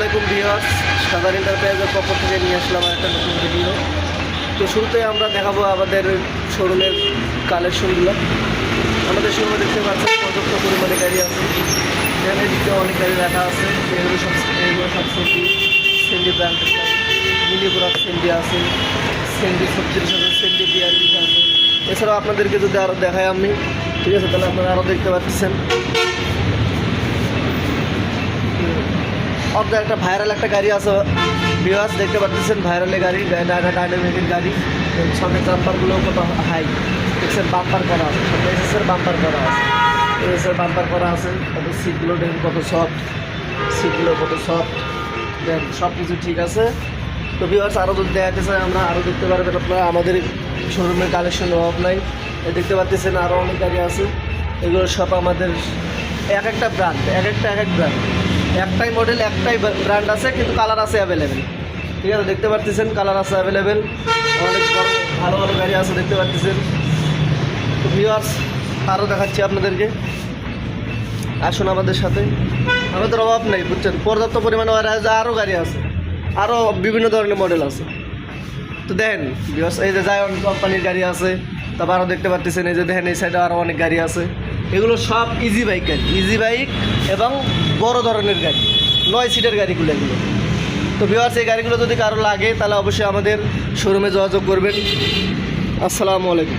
আলাইকুম ভিউয়ার্স, সাদার এন্টারপ্রাইজের পক্ষ থেকে নিয়ে আসলাম একটা নতুন ভিডিও। তো শুরুতে আমরা দেখাবো আমাদের শোরুমের কালেকশনগুলো। আমাদের শোরুমে দেখতে পাচ্ছেন পর্যাপ্ত পরিমাণে গাড়ি আছে, এখানে দিকে অনেক গাড়ি রাখা আছে। এগুলো সব সেন্ডি ব্র্যান্ডের মিনি ব্রাক সেন্ডি আছে, সেন্ডি 36 আছে, সেন্ডি 42 আছে। এছাড়াও আপনাদেরকে যদি আরও দেখাই আমি, ঠিক আছে, তাহলে আপনারা আরও দেখতে পাচ্ছেন আপনার একটা ভাইরাল একটা গাড়ি আছে ভিউয়ার্স, দেখতে পাচ্ছেন ভাইরালের গাড়ি, ডাইনামিকের গাড়ি। সামনে জাম্পারগুলো কত হাই, এক্সের বাম্পার করা আছে, সামনে এক্সের বাম্পার করা আছে, এক্সের বাম্পার করা আছে। তারপর সিটগুলো দেখেন কত সফট, সিটগুলো কত সফট, দেন সব কিছু ঠিক আছে। তো ভিউয়ার্স আরও যদি দেখাতে চাই আমরা, আরও দেখতে পারবেন আপনারা আমাদের শোরুমের কালেকশন অভাব নাই। দেখতে পাচ্ছেন আরও অনেক গাড়ি আছে, এগুলো সব আমাদের এক একটা ব্র্যান্ড, এক এক ব্র্যান্ড, একটাই মডেল একটাই ব্র্যান্ড আছে, কিন্তু কালার আছে অ্যাভেলেবেল। ঠিক আছে, দেখতে পাচ্ছেন কালার আছে অ্যাভেলেবেল, অনেক বড় ভালো ভালো গাড়ি আছে দেখতে পাচ্ছেন। তো ভিউয়ার্স আরও দেখাচ্ছি আপনাদেরকে, আসুন আমাদের সাথে। আমাদের অভাব নেই বুঝছেন, পর্যাপ্ত পরিমাণে আরও গাড়ি আছে, আরও বিভিন্ন ধরনের মডেল আছে। তো দেখেন ভিউয়ার্স, এই যে জায়ন কোম্পানির গাড়ি আছে, তারপর আরও দেখতে পাচ্ছেন এই যে দেখেন এই সাইডে আরও অনেক গাড়ি আছে। এগুলো সব ইজি বাইক গাড়ি, ইজি বাইক এবং বড় ধরনের গাড়ি, 9 সিটের গাড়িগুলো এগুলো। তো ভিউয়ার্স এই গাড়িগুলো যদি কারো লাগে তাহলে অবশ্যই আমাদের শোরুমে যোগাযোগ করবেন। আসসালামু আলাইকুম।